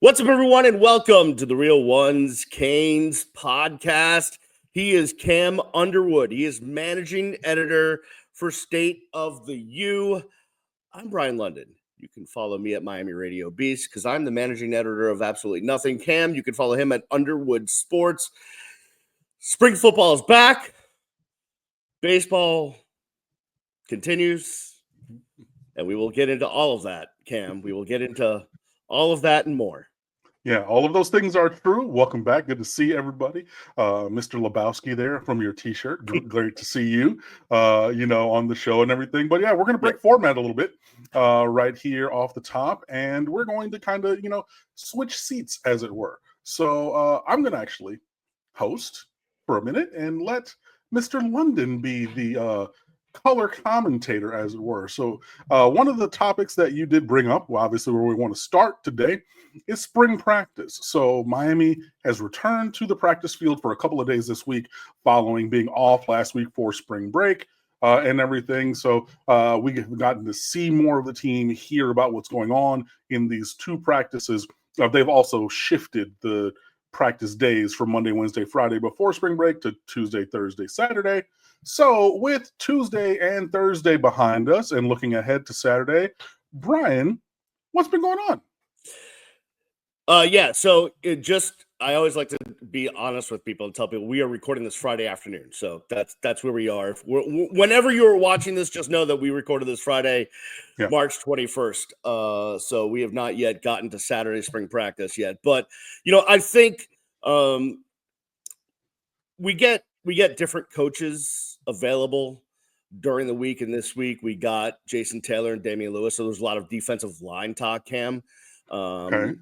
What's up, everyone, and welcome to the Real Ones Canes podcast. He is Cam Underwood. He is managing editor for State of the U. I'm Brian London. You can follow me at Miami Radio Beast because I'm the managing editor of Absolutely Nothing. Cam, you can follow him at Underwood Sports. Spring football is back. Baseball continues. And we will get into all of that, Cam. We will get into all of that and more. Yeah, all of those things are true. Welcome back. Good to see everybody. Mr. Lebowski there from your T-shirt. Great to see you, on the show and everything. But yeah, we're going to break format a little bit right here off the top. And we're going to kind of, switch seats, as it were. So I'm going to actually host for a minute and let Mr. London be the color commentator, as it were. So one of the topics that you did bring up, well, obviously where we want to start today, is spring practice. So Miami has returned to the practice field for a couple of days this week following being off last week for spring break and everything. So we've gotten to see more of the team, hear about what's going on in these two practices. They've also shifted the practice days from Monday, Wednesday, Friday before spring break to Tuesday, Thursday, Saturday. So with Tuesday and Thursday behind us and looking ahead to Saturday, Brian, what's been going on? So I always like to be honest with people and tell people we are recording this Friday afternoon. So that's where we are. Whenever you're watching this, just know that we recorded this Friday, March 21st. So we have not yet gotten to Saturday spring practice yet. But, I think we get different coaches available during the week. And this week we got Jason Taylor and Damian Lewis. So there's a lot of defensive line talk, Cam. Okay.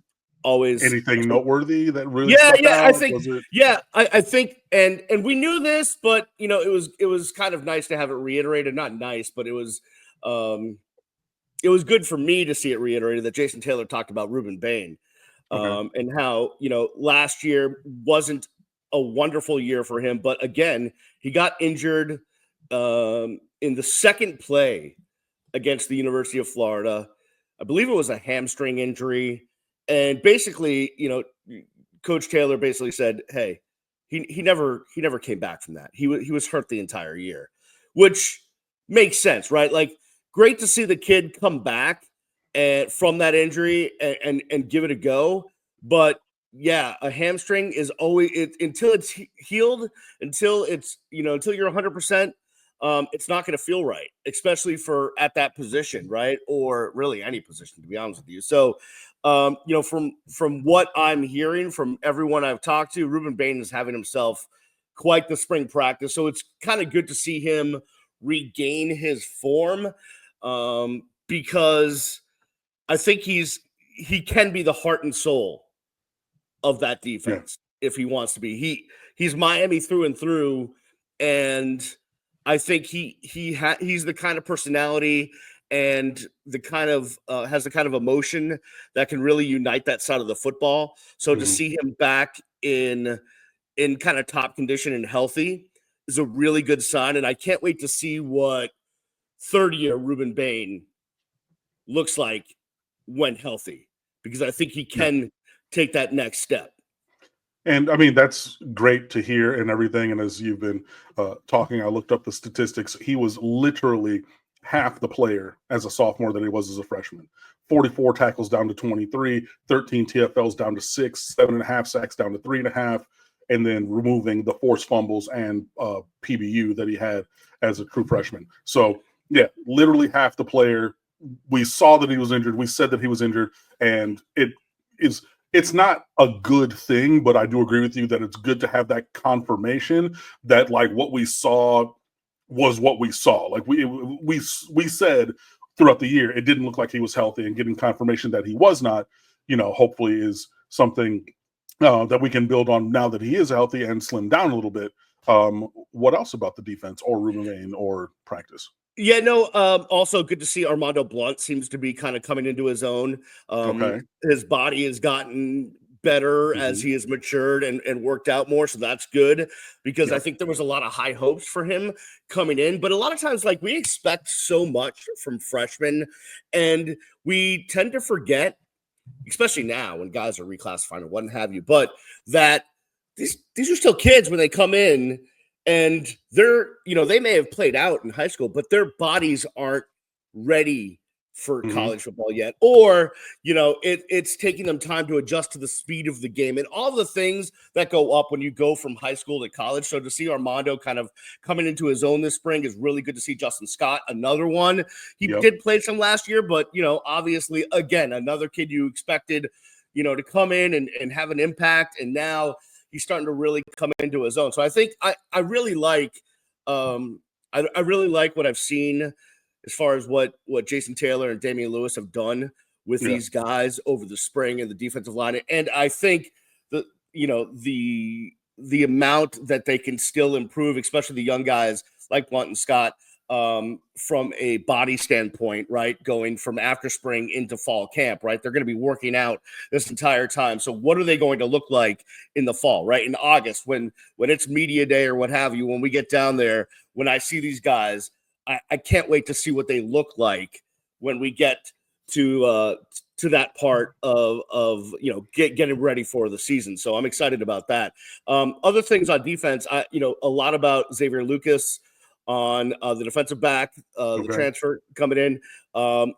Always anything noteworthy that really I think and we knew this, but it was kind of nice to have it reiterated. Not nice, but it was good for me to see it reiterated that Jason Taylor talked about Ruben Bain and how last year wasn't a wonderful year for him, but again he got injured in the second play against the University of Florida. I believe it was a hamstring injury. And basically, Coach Taylor basically said, hey, he never came back from that. He was hurt the entire year, which makes sense, right? Like, great to see the kid come back and from that injury and give it a go. But yeah, a hamstring is always until it's healed, until it's until you're 100%. It's not going to feel right, especially for at that position, right? Or really any position, to be honest with you. So, from what I'm hearing from everyone I've talked to, Ruben Bain is having himself quite the spring practice. So it's kind of good to see him regain his form because I think he can be the heart and soul of that defense if he wants to be. He's Miami through and through, and I think he's the kind of personality and the kind of has the kind of emotion that can really unite that side of the football. So to see him back in kind of top condition and healthy is a really good sign. And I can't wait to see what third-year Ruben Bain looks like when healthy, because I think he can take that next step. And I mean, that's great to hear and everything. And as you've been talking, I looked up the statistics. He was literally half the player as a sophomore than he was as a freshman. 44 tackles down to 23, 13 TFLs down to 6, 7.5 sacks down to 3.5, and then removing the forced fumbles and PBU that he had as a true freshman. So, yeah, literally half the player. We saw that he was injured. We said that he was injured, and it's not a good thing, but I do agree with you that it's good to have that confirmation that, like, what we saw was what we saw. Like we said throughout the year, it didn't look like he was healthy, and getting confirmation that he was not, hopefully is something that we can build on now that he is healthy and slimmed down a little bit. What else about the defense or Ruben Bain or practice? Yeah, no, also good to see Armando Blunt seems to be kind of coming into his own. His body has gotten better as he has matured and worked out more. So that's good, because I think there was a lot of high hopes for him coming in. But a lot of times, like, we expect so much from freshmen, and we tend to forget especially now when guys are reclassifying or what have you, but that these are still kids when they come in and they're, they may have played out in high school, but their bodies aren't ready for college football yet, or it's taking them time to adjust to the speed of the game and all the things that go up when you go from high school to college. So to see Armando kind of coming into his own this spring is really good to see. Justin Scott, another one, he did play some last year, but obviously again another kid you expected to come in and have an impact, and now he's starting to really come into his own. So I think I really like I really like what I've seen as far as what Jason Taylor and Damian Lewis have done with these guys over the spring and the defensive line. And I think the amount that they can still improve, especially the young guys like Blunt and Scott, from a body standpoint, right? Going from after spring into fall camp, right? They're going to be working out this entire time. So what are they going to look like in the fall, right? In August, when it's media day or what have you, when we get down there, when I see these guys, I can't wait to see what they look like when we get to that part of getting ready for the season. So I'm excited about that. Other things on defense, a lot about Xavier Lucas on the defensive back, the transfer coming in.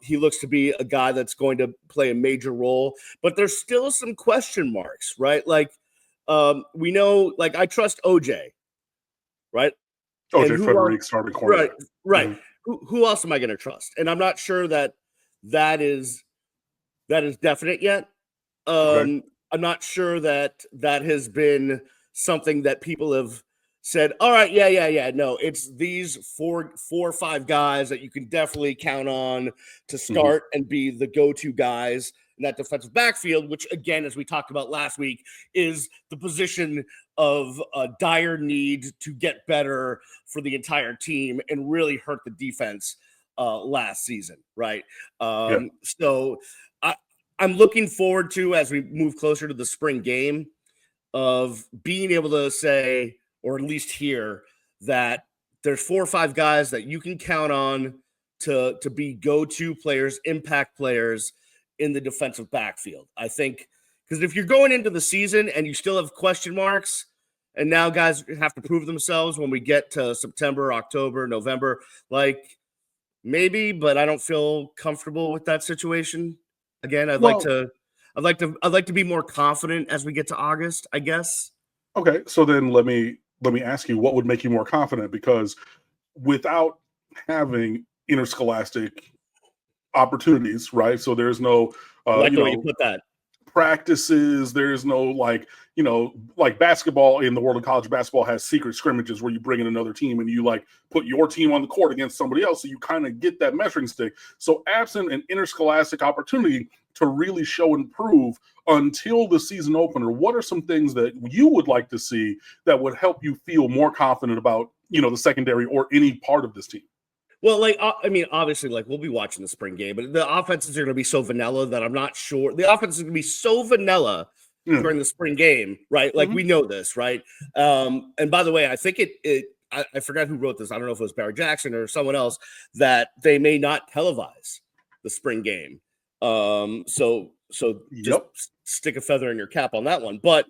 He looks to be a guy that's going to play a major role, but there's still some question marks, right? Like we know, like I trust OJ, right? OJ Frederick starting corner. Right. Mm-hmm. Who else am I going to trust? And I'm not sure that is definite yet. I'm not sure that has been something that people have said, all right, yeah. No, it's these four or five guys that you can definitely count on to start and be the go-to guys in that defensive backfield, which again, as we talked about last week, is the position of a dire need to get better for the entire team and really hurt the defense last season, right? So I'm looking forward to, as we move closer to the spring game, of being able to say, or at least hear, that there's 4 or 5 guys that you can count on to be go-to players, impact players in the defensive backfield. I think because if you're going into the season and you still have question marks, and now guys have to prove themselves when we get to September, October, November, like maybe, but I don't feel comfortable with that situation. Again, I'd like to be more confident as we get to August, I guess. Okay, so then let me ask you, what would make you more confident? Because without having interscholastic opportunities, right? So there's no like the way you put that. Practices, there's no like basketball. In the world of college basketball has secret scrimmages where you bring in another team and you like put your team on the court against somebody else, so you kind of get that measuring stick. So absent an interscholastic opportunity to really show and prove until the season opener, what are some things that you would like to see that would help you feel more confident about the secondary or any part of this team? Well, like, I mean, obviously, like, we'll be watching the spring game, but the offenses are going to be so vanilla that I'm not sure. The offense is going to be so vanilla during the spring game, right? Like, we know this, right? And by the way, I think I forgot who wrote this. I don't know if it was Barry Jackson or someone else, that they may not televise the spring game. So just stick a feather in your cap on that one. But,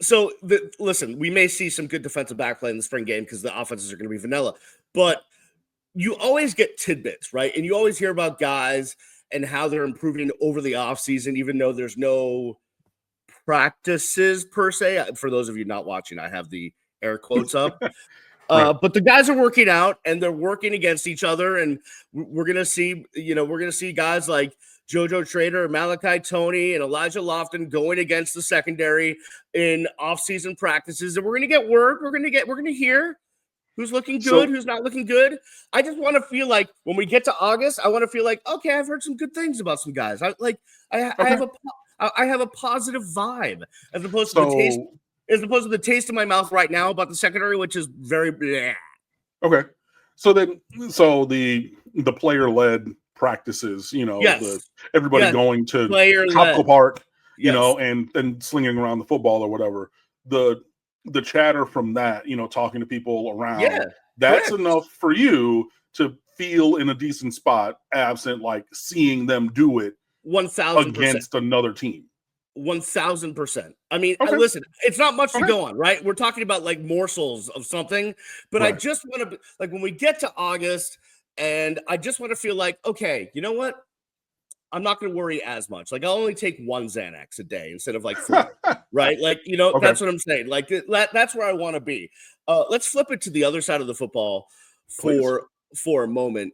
so listen, we may see some good defensive back play in the spring game because the offenses are going to be vanilla, but you always get tidbits, right? And you always hear about guys and how they're improving over the offseason, even though there's no practices per se. For those of you not watching, I have the air quotes up. But the guys are working out and they're working against each other. And we're going to see guys like JoJo Trader, Malachi Toney, and Elijah Lofton going against the secondary in off-season practices. And we're going to get word. We're going to hear who's looking good, who's not looking good. I just want to feel like when we get to August, I want to feel like, okay, I've heard some good things about some guys. I have a positive vibe as opposed to the taste in my mouth right now about the secondary, which is very bleh. Okay. So the player-led practices, everybody going to Tropical Park, and slinging around the football or whatever. The chatter from that, talking to people around, that's enough for you to feel in a decent spot, absent like seeing them do it 1,000% against another team. 1,000%. I mean, Okay. listen, it's not much to Okay. go on, right? We're talking about like morsels of something, but I Right. just want to, like, when we get to August, and I just want to feel like, okay, you know what? I'm not going to worry as much. Like, I'll only take one Xanax a day instead of like 4, right? Like, Okay. that's what I'm saying. Like, that's where I want to be. Let's flip it to the other side of the football Please. for a moment.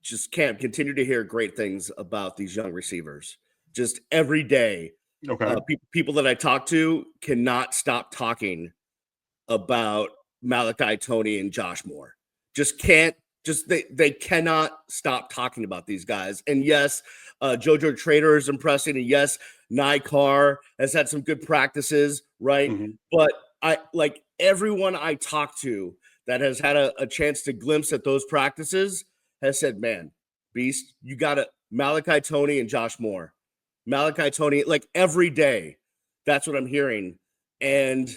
Just can't continue to hear great things about these young receivers. Just every day, Okay. people that I talk to cannot stop talking about Malachi Tony and Josh Moore. Just can't. Just they cannot stop talking about these guys. And yes, JoJo Trader is impressing, and yes, Nye Carr has had some good practices, right? Mm-hmm. But I like everyone I talk to that has had a chance to glimpse at those practices has said, man, Beast, you got to Malachi Tony and Josh Moore. Malachi Tony, like every day. That's what I'm hearing. And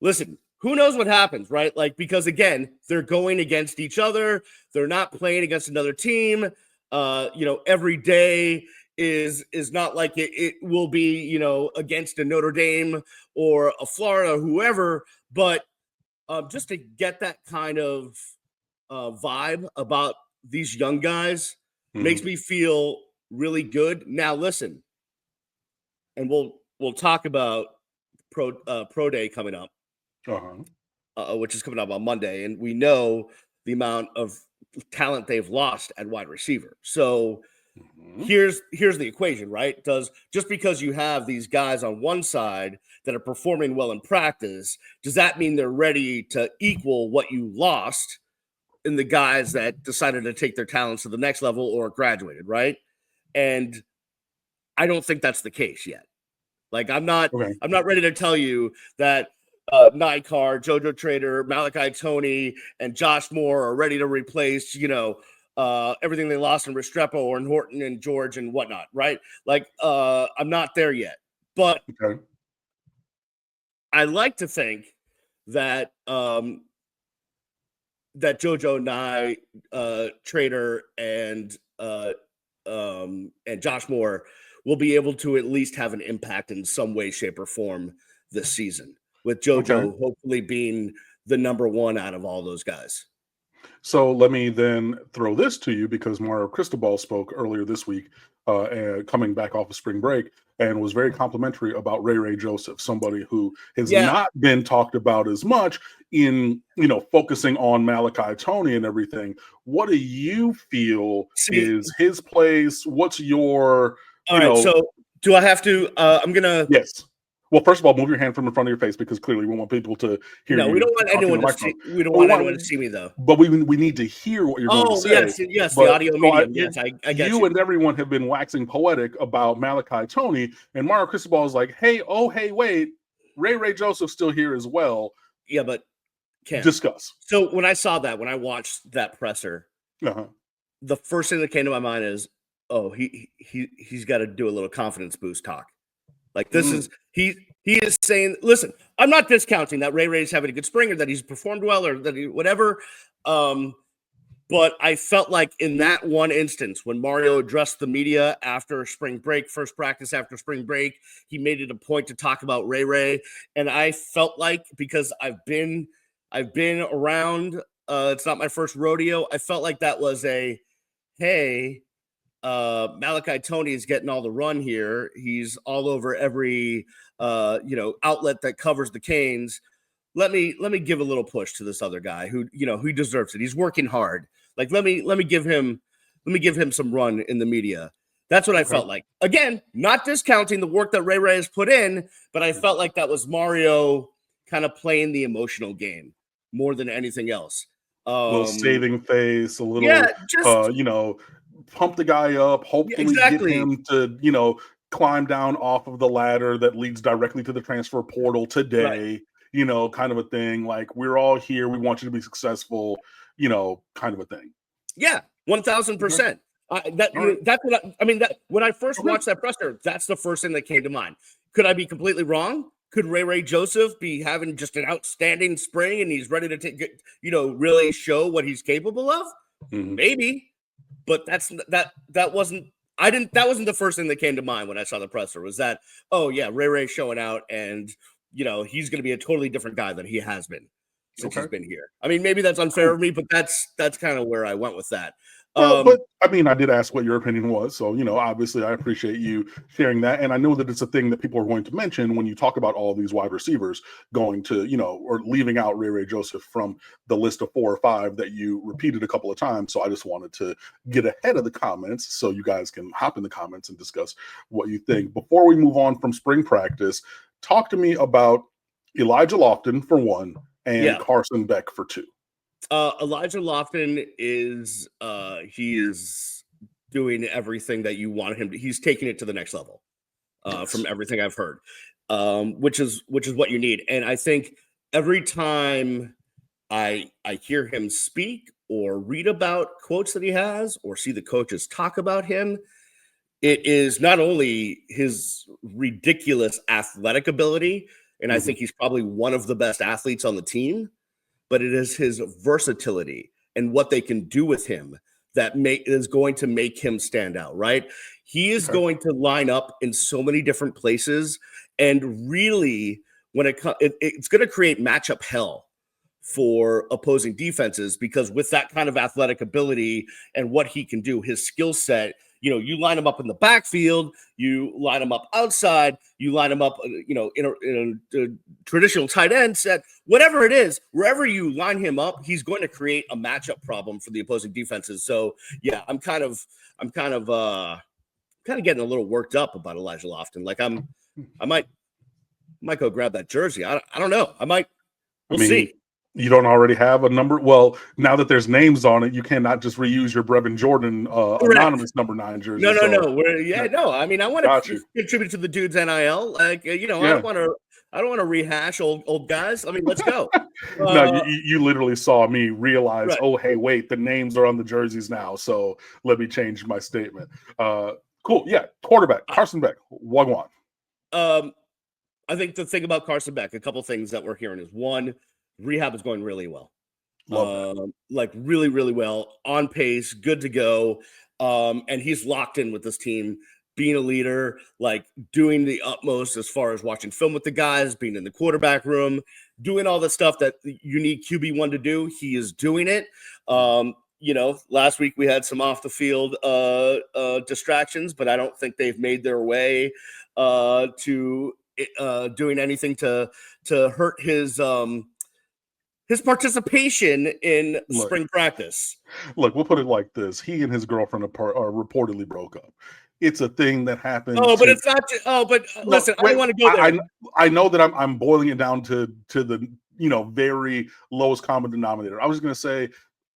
listen, who knows what happens, right? Like, because again, they're going against each other. They're not playing against another team. Every day is not like it will be, against a Notre Dame or a Florida, whoever. But just to get that kind of vibe about these young guys makes me feel really good. Now, listen, and we'll talk about pro day coming up, which is coming up on Monday, and we know the amount of talent they've lost at wide receiver. So here's the equation, right? Just because you have these guys on one side that are performing well in practice, does that mean they're ready to equal what you lost in the guys that decided to take their talents to the next level or graduated, right? And I don't think that's the case yet. Like, I'm not ready to tell you that Nye Carr, JoJo Trader, Malachi Tony, and Josh Moore are ready to replace, everything they lost in Restrepo or in Horton and George and whatnot, right? Like, I'm not there yet. But I like to think that that JoJo, Nye, Trader, and Josh Moore will be able to at least have an impact in some way, shape, or form this season, with JoJo hopefully being the number one out of all those guys. So let me then throw this to you, because Mario Cristobal spoke earlier this week, coming back off of spring break, and was very complimentary about Ray Joseph, somebody who has not been talked about as much in, focusing on Malachi Tony and everything. What do you feel is his place? What's your, all right, so do I have to, I'm going to. Yes. Well, first of all, move your hand from in front of your face, because clearly we want people to hear you. No, we don't want anyone to see. We don't want anyone to see me, though. But we need to hear what you're going to say. Yes, the audio medium. Yes, I get you. You and everyone have been waxing poetic about Malachi Tony, and Mario Cristobal is like, hey, wait, Ray Joseph's still here as well. Yeah, but discuss. So when I watched that presser, the first thing that came to my mind is, he's got to do a little confidence boost talk. Like, this is he is saying, listen, I'm not discounting that Ray's having a good spring, or that he's performed well, or that he whatever. But I felt like in that one instance, when Mario addressed the media after spring break, first practice after spring break, he made it a point to talk about Ray. And I felt like, because I've been around, it's not my first rodeo. I felt like that was hey, Malachi Tony is getting all the run here. He's all over every outlet that covers the Canes. Let me give a little push to this other guy who deserves it. He's working hard. Like, let me give him some run in the media. That's what I felt like. Again, not discounting the work that Ray has put in, but I felt like that was Mario kind of playing the emotional game more than anything else. A little saving face, a little, pump the guy up, hopefully get him to, climb down off of the ladder that leads directly to the transfer portal today, kind of a thing. Like, we're all here. We want you to be successful, kind of a thing. Yeah, 1,000%. That's what I mean. That when I first watched that presser, that's the first thing that came to mind. Could I be completely wrong? Could Ray Joseph be having just an outstanding spring and he's ready to take, really show what he's capable of? Mm-hmm. Maybe, but that wasn't the first thing that came to mind when I saw the presser was that, oh yeah, Ray showing out and he's going to be a totally different guy than he has been since he's been here. I mean, maybe that's unfair of me, but that's kind of where I went with that. Well, but I mean, I did ask what your opinion was. So, obviously I appreciate you sharing that. And I know that it's a thing that people are going to mention when you talk about all these wide receivers going to, or leaving out Ray Joseph from the list of 4 or 5 that you repeated a couple of times. So I just wanted to get ahead of the comments so you guys can hop in the comments and discuss what you think. Before we move on from spring practice, talk to me about Elijah Lofton for 1 and Carson Beck for 2. Elijah Lofton is he is doing everything that you want him to. He's taking it to the next level from everything I've heard, which is what you need. And I think every time I hear him speak or read about quotes that he has or see the coaches talk about him, it is not only his ridiculous athletic ability, and I think he's probably one of the best athletes on the team, but it is his versatility and what they can do with him that is going to make him stand out, right? He is going to line up in so many different places, and really, when it's going to create matchup hell for opposing defenses, because with that kind of athletic ability and what he can do, his skill set, you line him up in the backfield, you line him up outside, you line him up, in a traditional tight end set, whatever it is, wherever you line him up, he's going to create a matchup problem for the opposing defenses. So yeah, I'm kind of getting a little worked up about Elijah Lofton. Like I might go grab that jersey. I don't know. We'll see. You don't already have a number? Well, now that there's names on it, you cannot just reuse your Brevin Jordan anonymous number 9 jersey. No. I mean, I want to contribute to the dude's NIL. Like, I don't want to rehash old guys. I mean, let's go. No, you literally saw me realize, oh, hey, wait, the names are on the jerseys now. So let me change my statement. Cool. Yeah. Quarterback, Carson Beck, Wagwan. I think the thing about Carson Beck, a couple things that we're hearing is, one, rehab is going really well. Like really, really well, on pace, good to go. And he's locked in with this team, being a leader, like doing the utmost as far as watching film with the guys, being in the quarterback room, doing all the stuff that you need QB1 to do. He is doing it. Last week we had some off the field distractions, but I don't think they've made their way to doing anything to hurt his participation in spring practice. Look, we'll put it like this. He and his girlfriend reportedly broke up. It's a thing that happens. Oh, but it's not. Listen, I don't want to go there. I know that I'm boiling it down to the very lowest common denominator. I was going to say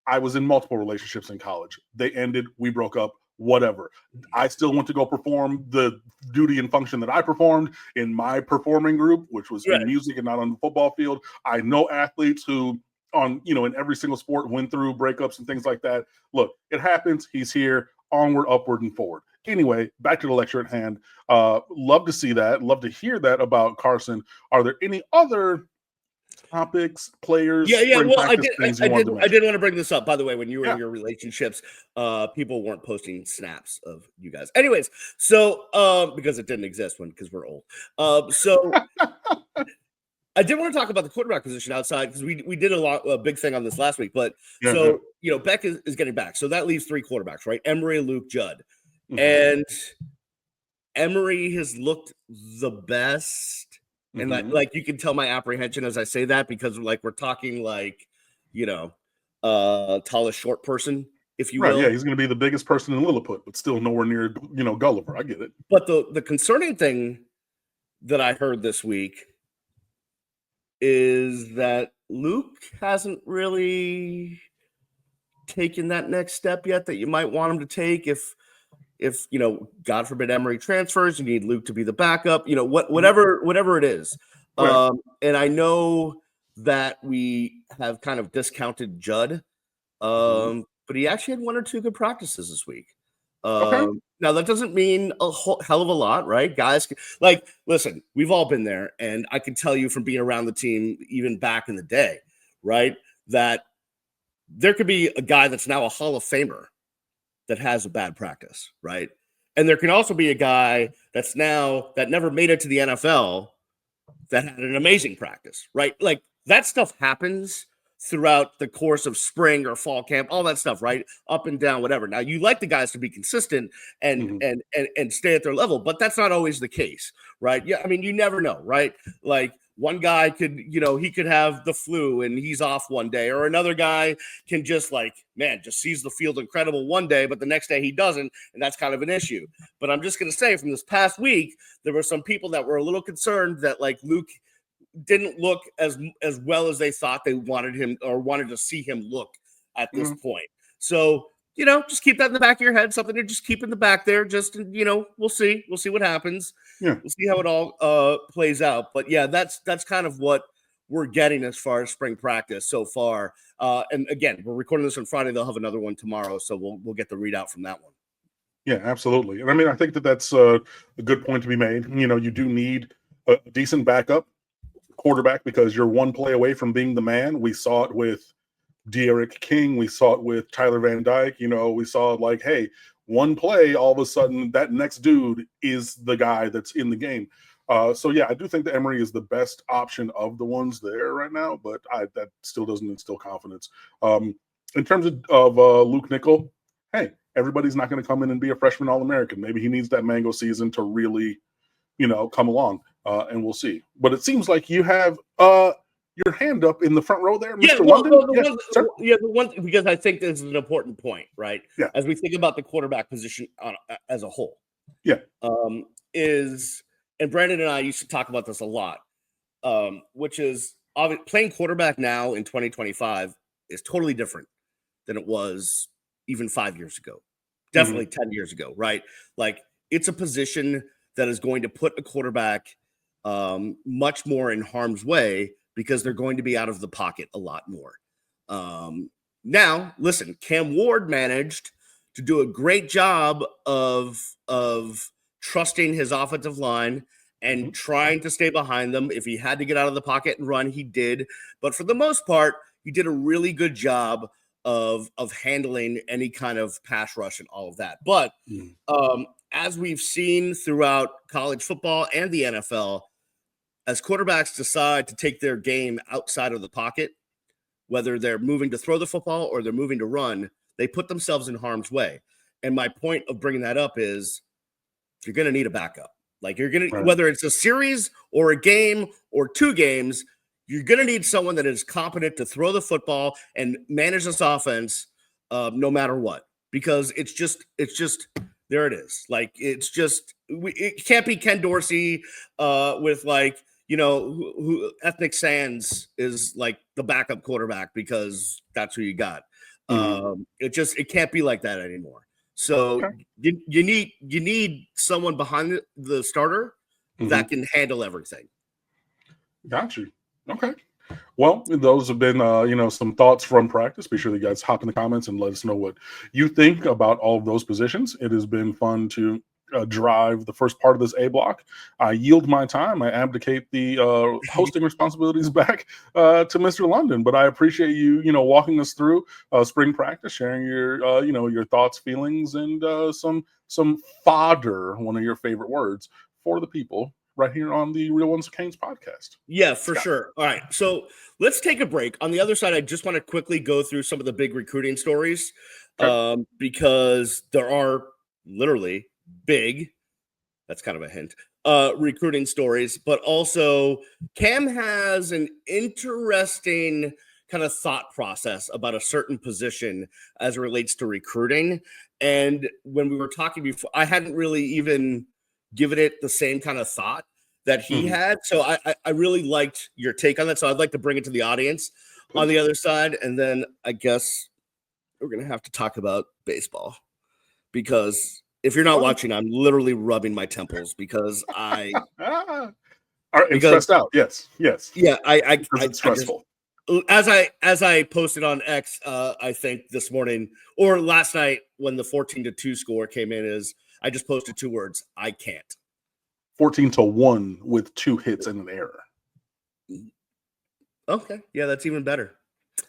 I was in multiple relationships in college. They ended. We broke up. Whatever. I still want to go perform the duty and function that I performed in my performing group, which was in music and not on the football field. I know athletes who in every single sport went through breakups and things like that. Look, it happens. He's here, onward, upward, and forward. Anyway, back to the lecture at hand. Love to see that. Love to hear that about Carson. Are there any other topics, players? Yeah. Well, I did want to bring this up. By the way, when you were in your relationships, people weren't posting snaps of you guys. Anyways, so because it didn't exist because we're old. So I did want to talk about the quarterback position outside, because we did a big thing on this last week. But Beck is getting back, so that leaves 3 quarterbacks, right? Emory, Luke, Judd, and Emory has looked the best. And like you can tell my apprehension as I say that, because like we're talking like, tallest short person, if you will. Yeah, he's going to be the biggest person in Lilliput, but still nowhere near, Gulliver. I get it. But the concerning thing that I heard this week is that Luke hasn't really taken that next step yet that you might want him to take. If God forbid Emory transfers, you need Luke to be the backup, whatever it is. Right. And I know that we have kind of discounted Judd, but he actually had 1 or 2 good practices this week. Now, that doesn't mean a whole hell of a lot, right? Guys, like, listen, we've all been there. And I can tell you from being around the team, even back in the day, right, that there could be a guy that's now a Hall of Famer that has a bad practice, right? And there can also be a guy that never made it to the NFL that had an amazing practice, right? Like, that stuff happens throughout the course of spring or fall camp, all that stuff, right? Up and down, whatever. Now, you like the guys to be consistent and Mhm. and stay at their level, but that's not always the case, right? Yeah, I mean, you never know, right? Like, one guy could, he could have the flu and he's off one day, or another guy can just, like, man, just sees the field incredible one day, but the next day he doesn't, and that's kind of an issue. But I'm just going to say, from this past week, there were some people that were a little concerned that, like, Luke didn't look as well as they thought they wanted him, or wanted to see him look at this Mhm. point. So, just keep that in the back of your head, something to just keep in the back there. Just, we'll see what happens. Yeah. We'll see how it all plays out. But yeah, that's kind of what we're getting as far as spring practice so far. And again, we're recording this on Friday. They'll have another one tomorrow, so we'll get the readout from that one. Yeah, absolutely. And I mean, I think that that's a good point to be made. You do need a decent backup quarterback because you're one play away from being the man. We saw it with De'Aaron King. We saw it with Tyler Van Dyke. We saw it like, hey, one play, all of a sudden, that next dude is the guy that's in the game. So yeah, I do think that Emery is the best option of the ones there right now, but that still doesn't instill confidence. In terms of Luke Nickel, hey, everybody's not going to come in and be a freshman All-American. Maybe he needs that mango season to really, come along, and we'll see. But it seems like you have your hand up in the front row there, Yeah, Mr. well, London. the Yeah, one, sir. yeah, the one, because I think this is an important point, right? Yeah. As we think about the quarterback position as a whole, Yeah. is, and Brandon and I used to talk about this a lot, which is playing quarterback now in 2025 is totally different than it was even 5 years ago, Mhm. definitely 10 years ago, right? Like, it's a position that is going to put a quarterback much more in harm's way because they're going to be out of the pocket a lot more. Now, listen, Cam Ward managed to do a great job of trusting his offensive line and trying to stay behind them. If he had to get out of the pocket and run, he did. But for the most part, he did a really good job of handling any kind of pass rush and all of that. But Mhm. as we've seen throughout college football and the NFL, as quarterbacks decide to take their game outside of the pocket, whether they're moving to throw the football or they're moving to run, they put themselves in harm's way. And my point of bringing that up is you're going to need a backup. Like, you're going to, Right. whether it's a series or a game or two games, you're going to need someone that is competent to throw the football and manage this offense no matter what, because it's just there it is. Like, it can't be Ken Dorsey with, like, who Ethnic Sands is like the backup quarterback because that's who you got. Mhm. It can't be like that anymore. So Okay. you need someone behind the starter Mhm. that can handle everything. Got you. Okay. Well, those have been, some thoughts from practice. Be sure that you guys hop in the comments and let us know what you think about all of those positions. It has been fun to drive the first part of this A block. I yield my time. I abdicate the hosting responsibilities back to Mr. London. But I appreciate you, walking us through spring practice, sharing your, your thoughts, feelings, and some fodder, one of your favorite words, for the people right here on the Real Ones of Canes podcast. Yeah, for Scott. sure. All right. So let's take a break. On the other side, I just want to quickly go through some of the big recruiting stories Okay. because there are literally big, that's kind of a hint, recruiting stories, but also Cam has an interesting kind of thought process about a certain position as it relates to recruiting. And when we were talking before, I hadn't really even given it the same kind of thought that he Mhm. had. So I really liked your take on that. So I'd like to bring it to the audience on Please. the other side. And then I guess we're going to have to talk about baseball because if you're not Go ahead. watching, I'm literally rubbing my temples because Ah. And stressed out. Yes. Yes. yeah, Because it's I just, stressful. as I posted on X, I think this morning or last night when the 14-2 score came in, is I just posted 2 words. I can't. 14-1 with 2 hits and an error. Okay. Yeah, that's even better.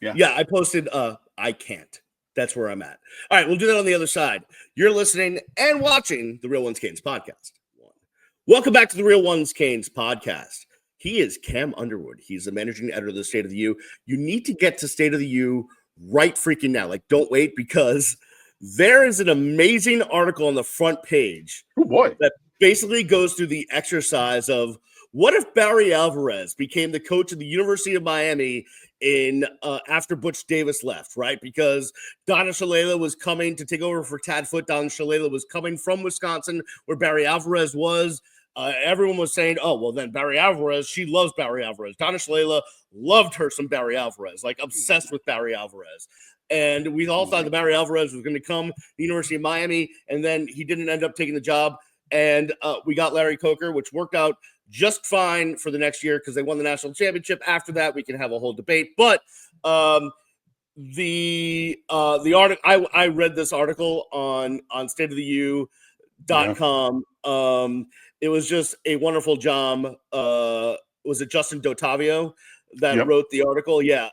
Yeah. Yeah, I posted I can't. That's where I'm at. All right, we'll do that on the other side. You're listening and watching the Real Ones Canes podcast. Welcome back to the Real Ones Canes podcast. He is Cam Underwood. He's the managing editor of the State of the U. You need to get to State of the U right freaking now. Like, don't wait, because there is an amazing article on the front page that basically goes through the exercise of what if Barry Alvarez became the coach of the University of Miami in after Butch Davis left, right? Because Donna Shalala was coming to take over for Tad Foote. Donna Shalala was coming from Wisconsin, where Barry Alvarez was. Everyone was saying, oh, well, then Barry Alvarez, she loves Barry Alvarez. Donna Shalala loved her some Barry Alvarez, like obsessed with Barry Alvarez. And we all thought that Barry Alvarez was going to come to the University of Miami, and then he didn't end up taking the job. And we got Larry Coker, which worked out just fine for the next year because they won the national championship. After that, we can have a whole debate. But the article, I read this article on StateofTheU.com. It was just a wonderful job. Was it Justin D'Ottavio that wrote the article? Yeah.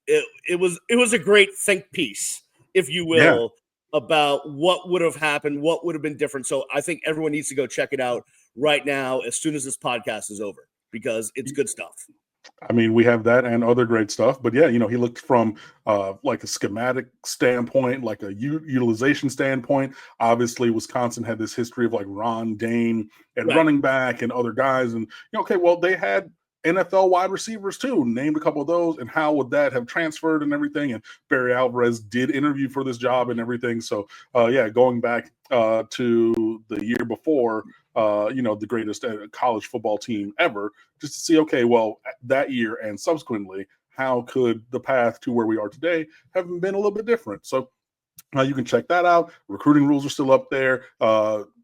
It was a great think piece, if you will, about what would have happened, what would have been different. So I think everyone needs to go check it out right now as soon as this podcast is over, because it's good stuff. I mean, we have that and other great stuff, but yeah, he looked from like a schematic standpoint, like a utilization standpoint. Obviously, Wisconsin had this history of like Ron Dane and running back and other guys, and okay, well, they had NFL wide receivers too, named a couple of those, and how would that have transferred and everything. And Barry Alvarez did interview for this job and everything. So going back to the year before, the greatest college football team ever, just to see, okay, well, that year and subsequently, how could the path to where we are today have been a little bit different? So you can check that out. Recruiting rules are still up there.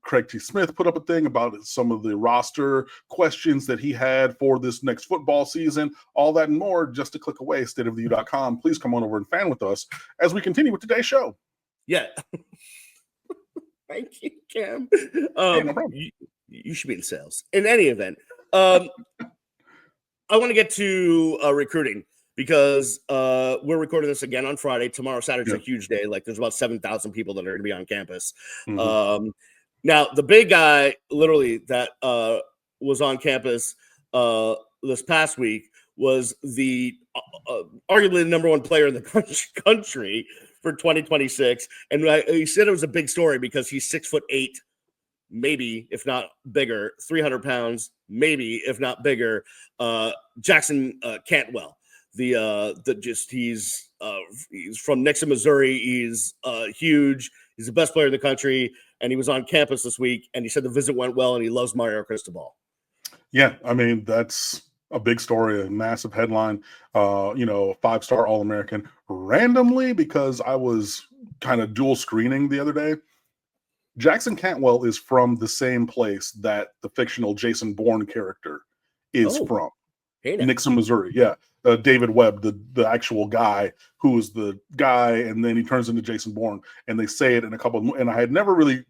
Craig T. Smith put up a thing about some of the roster questions that he had for this next football season. All that and more, just a click away, stateoftheu.com. Please come on over and fan with us as we continue with today's show. Yeah. Thank you, Cam. Hey, no problem. You should be in sales. In any event, I want to get to recruiting, because we're recording this again on Friday. Tomorrow, Saturday's a huge day. Like, there's about 7,000 people that are going to be on campus. Mm-hmm. Now, the big guy, literally, that was on campus this past week was the arguably the number one player in the country for 2026. And he said it was a big story because he's 6'8", maybe, if not bigger, 300 pounds, maybe, if not bigger. Jackson Cantwell. He's from Nixon, Missouri. He's huge. He's the best player in the country, and he was on campus this week, and he said the visit went well, and he loves Mario Cristobal. Yeah, I mean, that's a big story, a massive headline. 5-star All-American randomly, because I was kind of dual screening the other day. Jackson Cantwell is from the same place that the fictional Jason Bourne character is from. Nixon, Missouri. Yeah. David Webb, the actual guy who is the guy, and then he turns into Jason Bourne, and they say it in a couple and I had never really,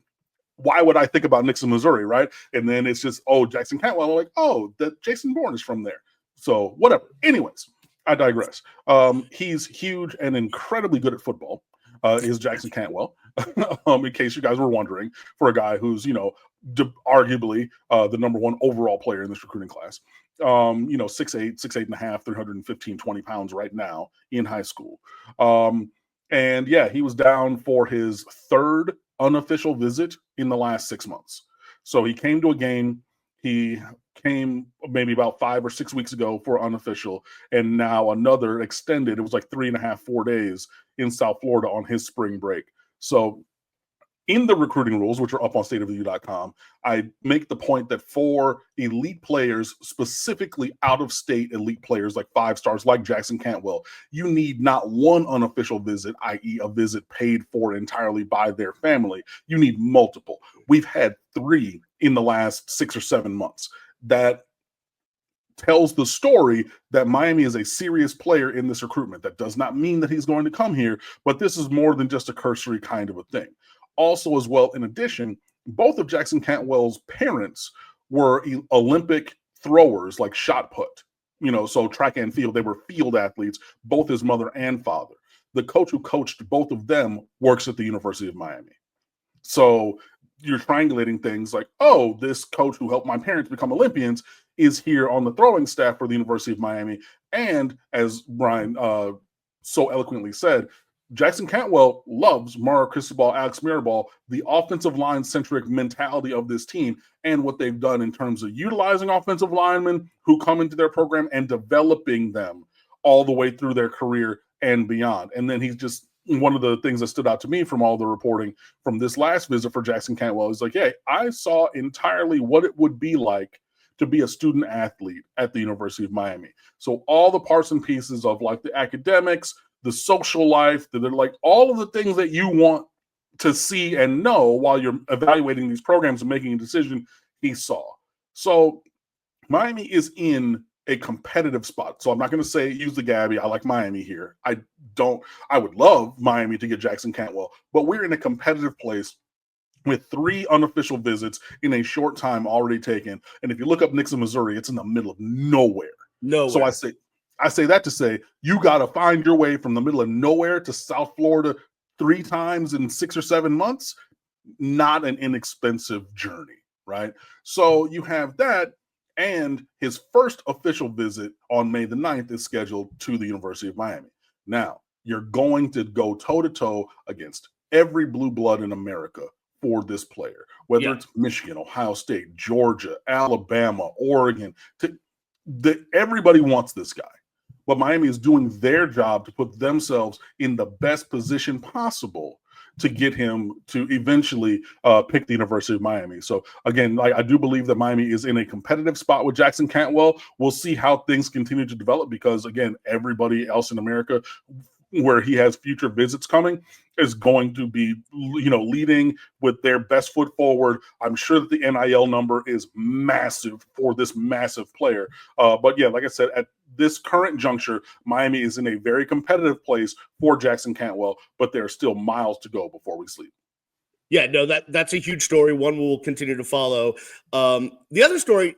why would I think about Nixon, Missouri, right? And then it's just, Jackson Cantwell. I'm like, that Jason Bourne is from there. So whatever. Anyways, I digress. He's huge and incredibly good at football. Is Jackson Cantwell, in case you guys were wondering, for a guy who's, arguably the number one overall player in this recruiting class. 6'8", 6'8.5", 315, 20 pounds right now in high school. And yeah, he was down for his third unofficial visit in the last 6 months. So he came to a game. He came maybe about 5 or 6 weeks ago for unofficial, and now another extended. It was like 3.5, 4 days in South Florida on his spring break. So in the recruiting rules, which are up on stateoftheu.com, I make the point that for elite players, specifically out-of-state elite players like 5-stars like Jackson Cantwell, you need not one unofficial visit, i.e. a visit paid for entirely by their family. You need multiple. We've had 3 in the last 6 or 7 months. That tells the story that Miami is a serious player in this recruitment. That does not mean that he's going to come here, but this is more than just a cursory kind of a thing. also as well, in addition, both of Jackson Cantwell's parents were Olympic throwers, like shot put, so track and field. They were field athletes, both his mother and father. The coach who coached both of them works at the University of Miami. So you're triangulating things like, oh, this coach who helped my parents become Olympians is here on the throwing staff for the University of Miami. And as Brian so eloquently said, Jackson Cantwell loves Mario Cristobal, Alex Mirabal, the offensive line-centric mentality of this team and what they've done in terms of utilizing offensive linemen who come into their program and developing them all the way through their career and beyond. And then he's just one of the things that stood out to me from all the reporting from this last visit for Jackson Cantwell is like, hey, I saw entirely what it would be like to be a student athlete at the University of Miami. So all the parts and pieces of like the academics, the social life, they're like all of the things that you want to see and know while you're evaluating these programs and making a decision, he saw. So Miami is in a competitive spot. So I'm not going to say use the Gabby. I like Miami here. I would love Miami to get Jackson Cantwell, but we're in a competitive place with 3 unofficial visits in a short time already taken. And if you look up Nixon, Missouri, it's in the middle of nowhere. So I say that to say you got to find your way from the middle of nowhere to South Florida 3 times in 6 or 7 months. Not an inexpensive journey, right? So you have that, and his first official visit on May the 9th is scheduled to the University of Miami. Now, you're going to go toe-to-toe against every blue blood in America for this player, whether it's Michigan, Ohio State, Georgia, Alabama, Oregon. Everybody wants this guy. But Miami is doing their job to put themselves in the best position possible to get him to eventually pick the University of Miami. So again, I do believe that Miami is in a competitive spot with Jackson Cantwell. We'll see how things continue to develop because, again, everybody else in America where he has future visits coming is going to be, leading with their best foot forward. I'm sure that the NIL number is massive for this massive player. But yeah, like I said, at this current juncture, Miami is in a very competitive place for Jackson Cantwell, but there are still miles to go before we sleep. Yeah, no, that's a huge story. One we'll continue to follow. The other story,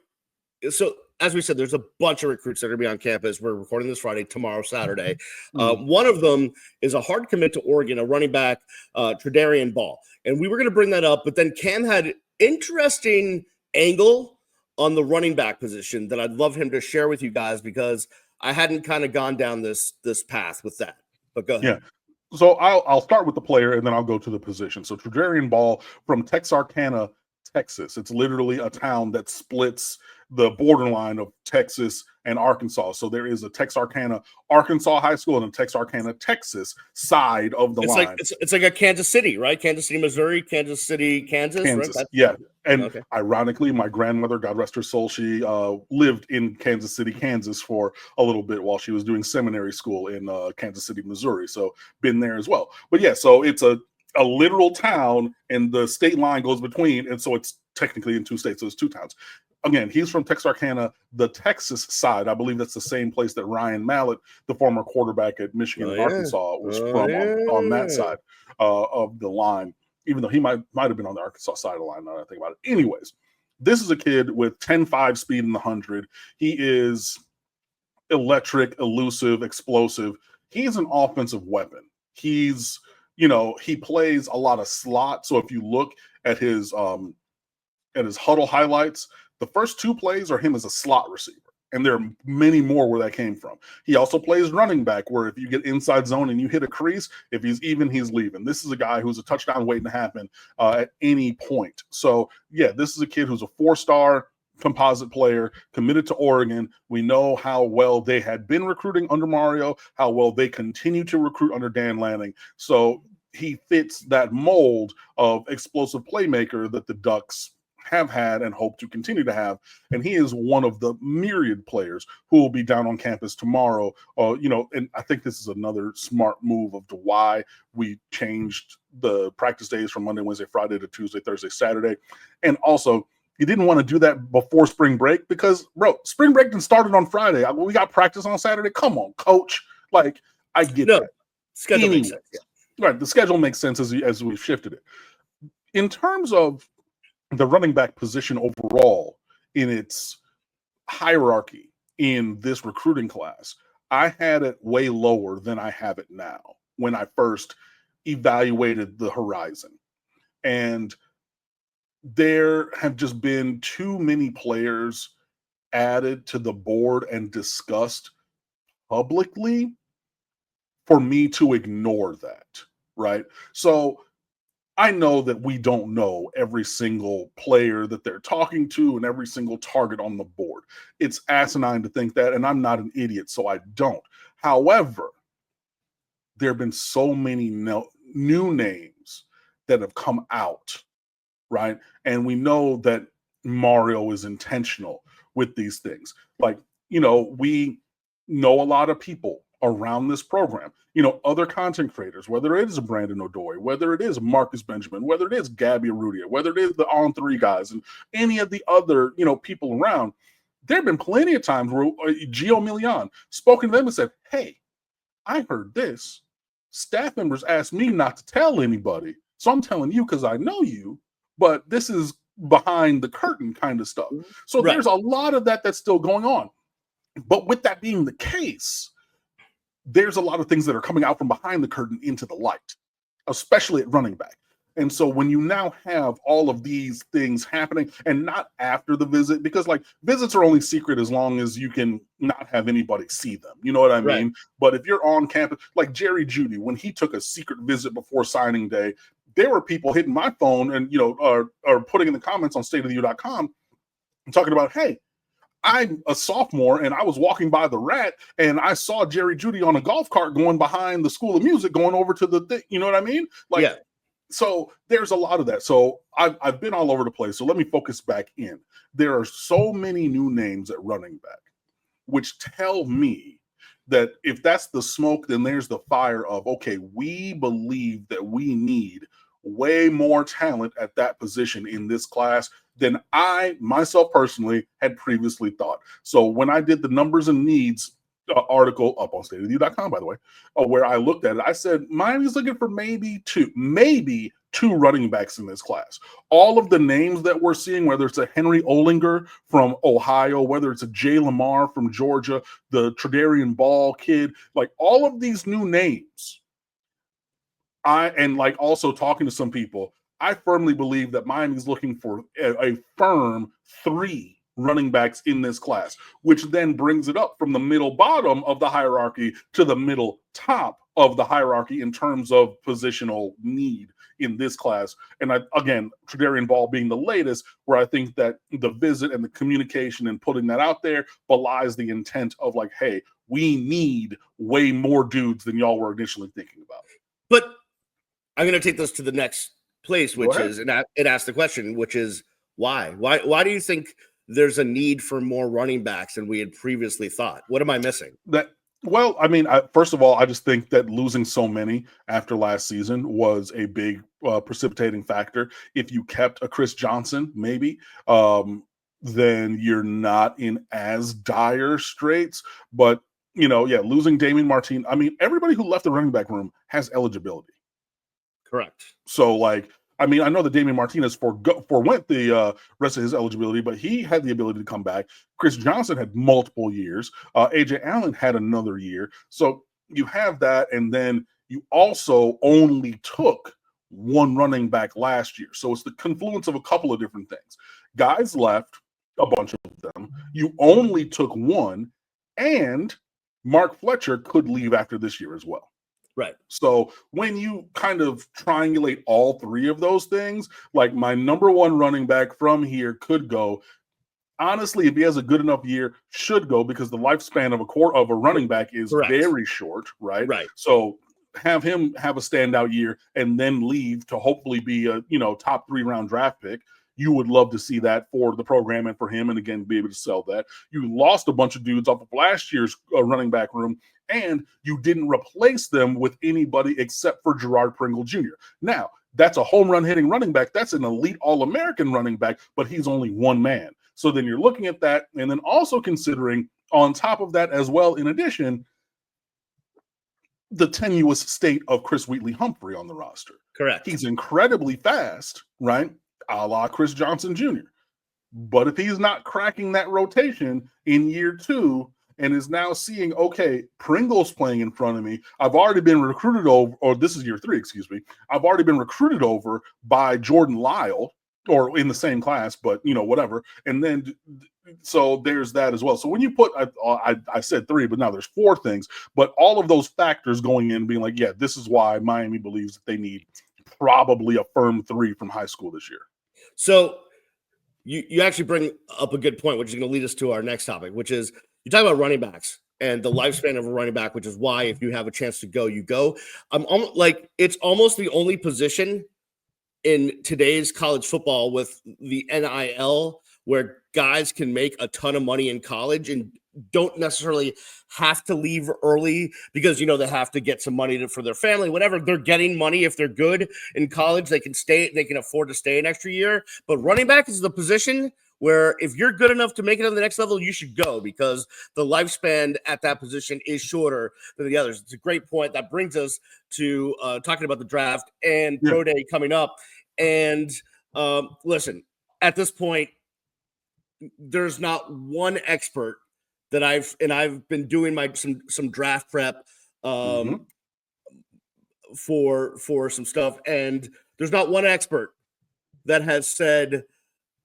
so as we said, there's a bunch of recruits that are going to be on campus. We're recording this Friday, tomorrow, Saturday. One of them is a hard commit to Oregon, a running back, Tredarian Ball. And we were going to bring that up, but then Cam had interesting angle on the running back position that I'd love him to share with you guys because I hadn't kind of gone down this path with that. But go ahead. Yeah. So I'll start with the player and then I'll go to the position. So Tredarian Ball from Texarkana, Texas. It's literally a town that splits the borderline of Texas and Arkansas. So there is a Texarkana, Arkansas high school and a Texarkana, Texas side of the line. It's like a Kansas City, right? Kansas City, Missouri, Kansas City, Kansas. Right? Yeah. And ironically, my grandmother, God rest her soul, she lived in Kansas City, Kansas for a little bit while she was doing seminary school in Kansas City, Missouri. So been there as well. But yeah, so it's a literal town and the state line goes between. And so it's technically in 2 states. So it's 2 towns. Again, he's from Texarkana, the Texas side. I believe that's the same place that Ryan Mallett, the former quarterback at Michigan and Arkansas, was from on that side of the line, even though he might have been on the Arkansas side of the line now that I think about it. Anyways, this is a kid with 10.5 speed in the 100. He is electric, elusive, explosive. He's an offensive weapon. He's, he plays a lot of slot. So if you look at his huddle highlights, the first 2 plays are him as a slot receiver, and there are many more where that came from. He also plays running back, where if you get inside zone and you hit a crease, if he's even, he's leaving. This is a guy who's a touchdown waiting to happen at any point. So, yeah, this is a kid who's a 4-star composite player, committed to Oregon. We know how well they had been recruiting under Mario, how well they continue to recruit under Dan Lanning. So he fits that mold of explosive playmaker that the Ducks have had and hope to continue to have. And he is one of the myriad players who will be down on campus tomorrow. And I think this is another smart move of why we changed the practice days from Monday, Wednesday, Friday to Tuesday, Thursday, Saturday. And also, you didn't want to do that before spring break because, bro, spring break didn't started on Friday. We got practice on Saturday. Come on, coach. Like, I get that. Schedule makes sense. Yeah. Right. The schedule makes sense as we've shifted it. in terms of the running back position overall in its hierarchy in this recruiting class, I had it way lower than I have it now when I first evaluated the horizon. And there have just been too many players added to the board and discussed publicly for me to ignore that, right? So I know that we don't know every single player that they're talking to and every single target on the board. It's asinine to think that, and I'm not an idiot, so I don't. However, there have been so many new names that have come out, right? And we know that Mario is intentional with these things. Like, we know a lot of people around this program, other content creators, whether it is Brandon O'Doy, whether it is Marcus Benjamin, whether it is Gabby Arrudia, whether it is the On Three guys, and any of the other, people around. There have been plenty of times where Gio Milian spoken to them and said, "Hey, I heard this. Staff members asked me not to tell anybody. So I'm telling you because I know you, but this is behind the curtain kind of stuff." So Right. there's a lot of that that's still going on. But with that being the case, there's a lot of things that are coming out from behind the curtain into the light, especially at running back. And so when you now have all of these things happening and not after the visit, because like visits are only secret as long as you can not have anybody see them. You know what I Right. mean? But if you're on campus, like Jerry Jeudy, when he took a secret visit before signing day, there were people hitting my phone and, are putting in the comments on stateoftheu.com and talking about, hey, I'm a sophomore and I was walking by the Rat and I saw Jerry Jeudy on a golf cart going behind the School of Music, going over to the thing. You know what I mean? Like, Yeah. so there's a lot of that. So I've been all over the place. So let me focus back in. There are so many new names at running back, which tell me that if that's the smoke, then there's the fire of, okay, we believe that we need way more talent at that position in this class than I myself personally had previously thought. So when I did the numbers and needs article up on stateoftheu.com, by the way, where I looked at it, I said Miami's looking for maybe two running backs in this class. All of the names that we're seeing, whether it's a Henry Olinger from Ohio, whether it's a Jay Lamar from Georgia, the Tredarian Ball kid, like all of these new names, like also talking to some people, I firmly believe that Miami's looking for a firm 3 running backs in this class, which then brings it up from the middle bottom of the hierarchy to the middle top of the hierarchy in terms of positional need in this class. And again, Tredarian Ball being the latest, where I think that the visit and the communication and putting that out there belies the intent of like, hey, we need way more dudes than y'all were initially thinking about. But I'm going to take this to the next place, which is, and it asks the question, which is why? Why do you think there's a need for more running backs than we had previously thought? What am I missing? Well, I mean, first of all, I just think that losing so many after last season was a big precipitating factor. If you kept a Chris Johnson, maybe, then you're not in as dire straits. But, losing Damien Martin, I mean, everybody who left the running back room has eligibility. Correct. So, like, I mean, I know that Damian Martinez forwent the rest of his eligibility, but he had the ability to come back. Chris Johnson had multiple years. AJ Allen had another year. So you have that, and then you also only took one running back last year. So it's the confluence of a couple of different things. Guys left, a bunch of them. You only took one, and Mark Fletcher could leave after this year as well. Right. So when you kind of triangulate all 3 of those things, like my number 1 running back from here could go. Honestly, if he has a good enough year, should go, because the lifespan of a running back is Correct. very short, right? Right. So have him have a standout year and then leave to hopefully be a top 3 round draft pick. You would love to see that for the program and for him, and again, be able to sell that. You lost a bunch of dudes off of last year's running back room, and you didn't replace them with anybody except for Gerard Pringle Jr. Now, that's a home run hitting running back. That's an elite All-American running back, but he's only one man. So then you're looking at that, and then also considering on top of that as well, in addition, the tenuous state of Chris Wheatley-Humphrey on the roster. Correct. He's incredibly fast, right? A la Chris Johnson Jr. But if he's not cracking that rotation in year 2 and is now seeing, okay, Pringle's playing in front of me, I've already been recruited over, or this is year 3, excuse me, I've already been recruited over by Jordan Lyle, or in the same class, but, whatever. And then, so there's that as well. So when you put, I said 3, but now there's 4 things, but all of those factors going in being like, yeah, this is why Miami believes that they need probably a firm 3 from high school this year. So you actually bring up a good point, which is going to lead us to our next topic, which is you talk about running backs and the lifespan of a running back, which is why if you have a chance to go, you go. I'm almost like it's almost the only position in today's college football with the NIL where guys can make a ton of money in college and don't necessarily have to leave early because, they have to get some money for their family, whatever. They're getting money. If they're good in college, they can stay, they can afford to stay an extra year. But running back is the position where if you're good enough to make it on the next level, you should go because the lifespan at that position is shorter than the others. It's a great point. That brings us to talking about the draft and pro day coming up. And listen, at this point, there's not one expert that I've been doing some draft prep for some stuff, and there's not one expert that has said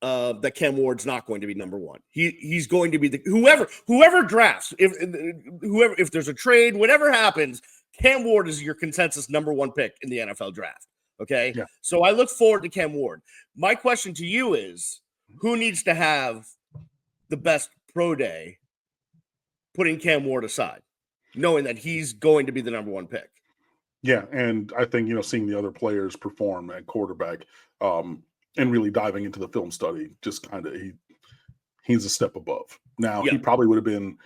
that Cam Ward's not going to be number 1. He's going to be whoever drafts, if there's a trade, whatever happens, Cam Ward is your consensus number 1 pick in the NFL draft. Okay. Yeah. So I look forward to Cam Ward. My question to you is, who needs to have the best pro day, putting Cam Ward aside, knowing that he's going to be the number 1 pick? Yeah. And I think, seeing the other players perform at quarterback, and really diving into the film study, just kind of, he's a step above. Now, he probably would have been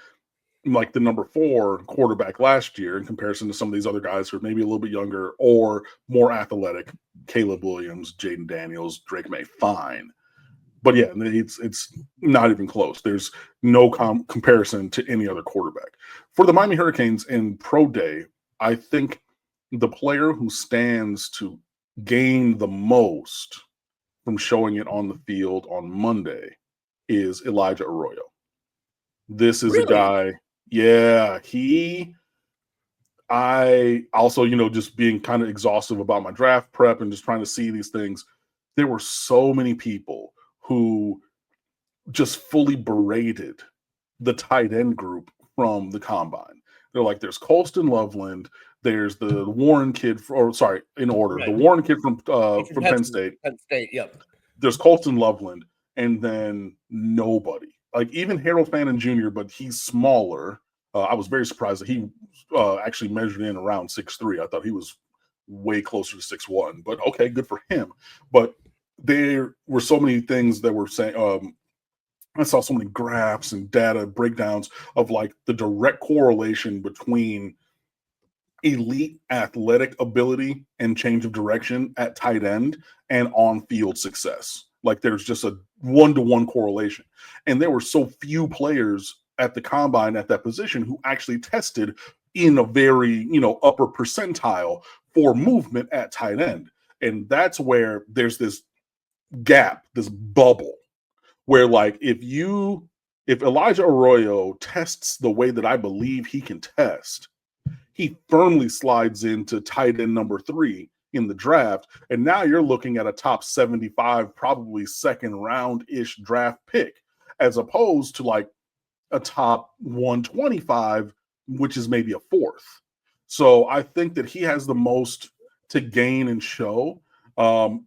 like the number 4 quarterback last year in comparison to some of these other guys who are maybe a little bit younger or more athletic. Caleb Williams, Jaden Daniels, Drake May, fine. But yeah, it's not even close. There's no comparison to any other quarterback. For the Miami Hurricanes in pro day, I think the player who stands to gain the most from showing it on the field on Monday is Elijah Arroyo. This is a guy. Yeah, I also, just being kind of exhaustive about my draft prep and just trying to see these things. There were so many people who just fully berated the tight end group from the combine. They're like, there's Colston Loveland, there's the Warren kid, the Warren kid from Penn State. Penn State, yep. There's Colston Loveland, and then nobody. Like even Harold Fannin Jr., but he's smaller. I was very surprised that he actually measured in around 6'3". I thought he was way closer to 6'1", but okay, good for him. But there were so many things that were saying, I saw so many graphs and data breakdowns of like the direct correlation between elite athletic ability and change of direction at tight end and on-field success. Like there's just a 1-to-1 correlation. And there were so few players at the combine at that position who actually tested in a very, upper percentile for movement at tight end. And that's where there's this gap, this bubble, where like if Elijah Arroyo tests the way that I believe he can test, he firmly slides into tight end number 3 in the draft. And now you're looking at a top 75, probably second round-ish draft pick, as opposed to like a top 125, which is maybe a 4th. So I think that he has the most to gain and show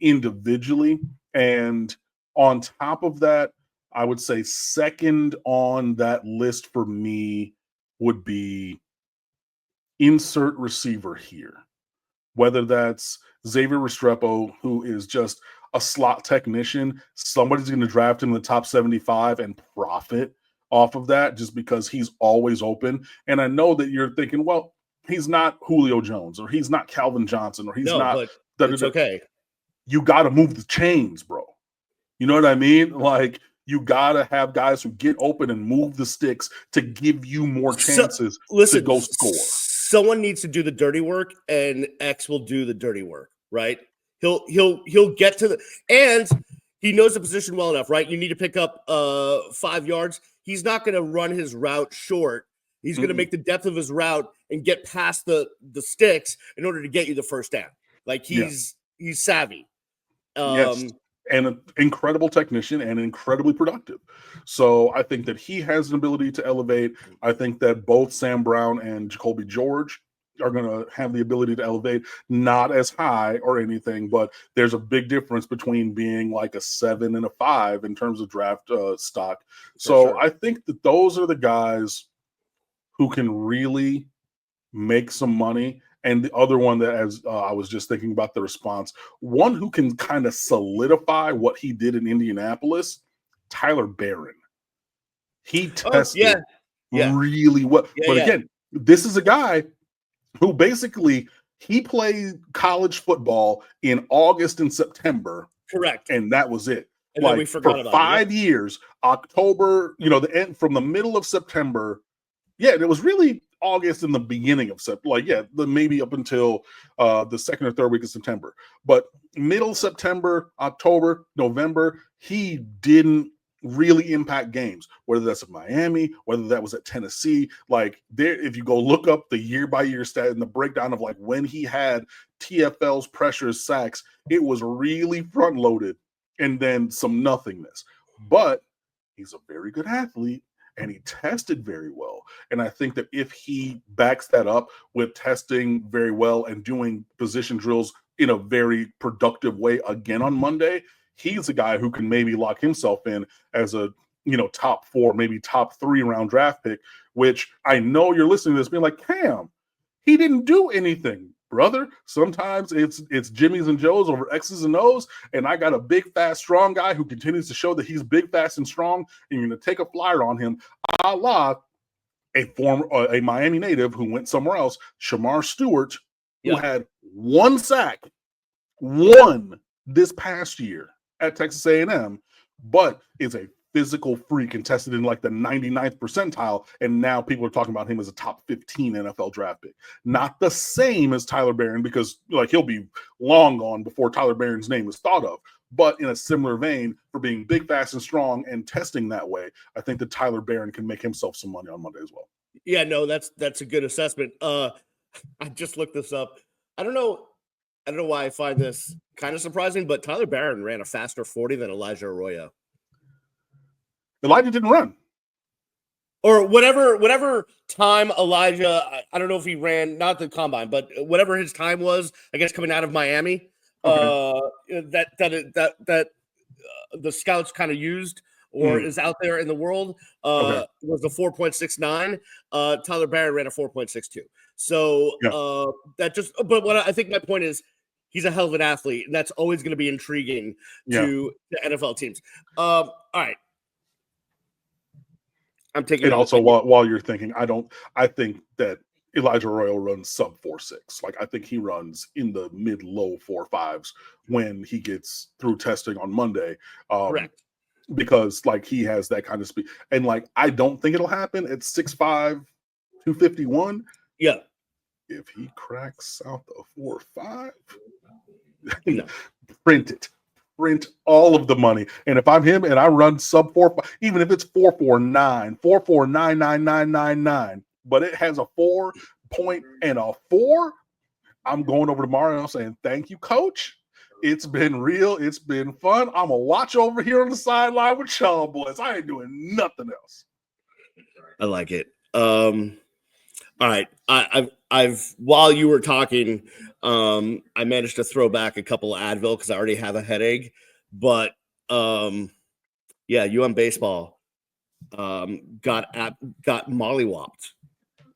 individually. And on top of that, I would say second on that list for me would be insert receiver here. Whether that's Xavier Restrepo, who is just a slot technician, somebody's going to draft him in the top 75 and profit off of that just because he's always open. And I know that you're thinking, well, he's not Julio Jones or he's not Calvin Johnson or he's not. But it's okay. You got to move the chains, bro. You know what I mean? Like, you got to have guys who get open and move the sticks to give you more chances to go score. someone needs to do the dirty work, and X will do the dirty work, right? He'll get to and he knows the position well enough, right? You need to pick up 5 yards. He's not going to run his route short. He's going to make the depth of his route and get past the sticks in order to get you the first down. Like he's savvy. Yes. And an incredible technician and incredibly productive. So I think that he has an ability to elevate. I think that both Sam Brown and Jacoby George are going to have the ability to elevate, not as high or anything, but there's a big difference between being like a 7 and a 5 in terms of draft stock. So I think that those are the guys who can really make some money. And the other one that, as I was just thinking about the response, one who can kind of solidify what he did in Indianapolis, Tyler Barron. He tested really well. But again, this is a guy who basically he played college football in August and September. Correct. And that was it. And like then we forgot for about 5 years, October, the end from the middle of September. Yeah, it was really August and the beginning of September. Maybe up until the second or third week of September. But middle September, October, November, he didn't really impact games, whether that's at Miami, whether that was at Tennessee. Like there, if you go look up the year-by-year stat and the breakdown of like when he had TFL's pressures, sacks, it was really front-loaded and then some nothingness. But he's a very good athlete. And he tested very well. And I think that if he backs that up with testing very well and doing position drills in a very productive way again on Monday, he's a guy who can maybe lock himself in as a top 4, maybe top 3 round draft pick, which I know you're listening to this being like, Cam, he didn't do anything. Brother, sometimes it's Jimmy's and Joe's over X's and O's, and I got a big, fast, strong guy who continues to show that he's big, fast, and strong, and you're going to take a flyer on him, a la a Miami native who went somewhere else, Shamar Stewart, who had 1 sack, this past year at Texas A&M, but is a physical freak and tested in like the 99th percentile, and now people are talking about him as a top 15 NFL draft pick. Not the same as Tyler Barron, because like he'll be long gone before Tyler Barron's name is thought of, but in a similar vein for being big, fast, and strong and testing that way, I think that Tyler Barron can make himself some money on Monday as well. Yeah, no, that's a good assessment. I just looked this up. I don't know why I find this kind of surprising, but Tyler Barron ran a faster 40 than Elijah Arroyo. Elijah didn't run. Or whatever time Elijah, I don't know if he ran, not the combine, but whatever his time was, I guess coming out of Miami, that the scouts kind of used or is out there in the world, was a 4.69. Tyler Barron ran a 4.62. So but what I think my point is, he's a hell of an athlete, and that's always going to be intriguing to the NFL teams. All right. I'm taking it also while you're thinking, I think that Elijah Arroyo runs sub 4.6. Like I think he runs in the mid low 4.5s when he gets through testing on Monday. Correct. Because like he has that kind of speed. And like I don't think it'll happen at 6'5", 251. Yeah. If he cracks south of 4.5, no. Print it. Print all of the money. And if I'm him and I run sub 4, even if it's 4.49, 4.499999, but it has a 4 point and a 4, I'm going over to Mario saying, thank you, coach. It's been real. It's been fun. I'm going to watch over here on the sideline with y'all boys. I ain't doing nothing else. I like it. All right. I've while you were talking, I managed to throw back a couple of Advil because I already have a headache. But UM baseball got mollywopped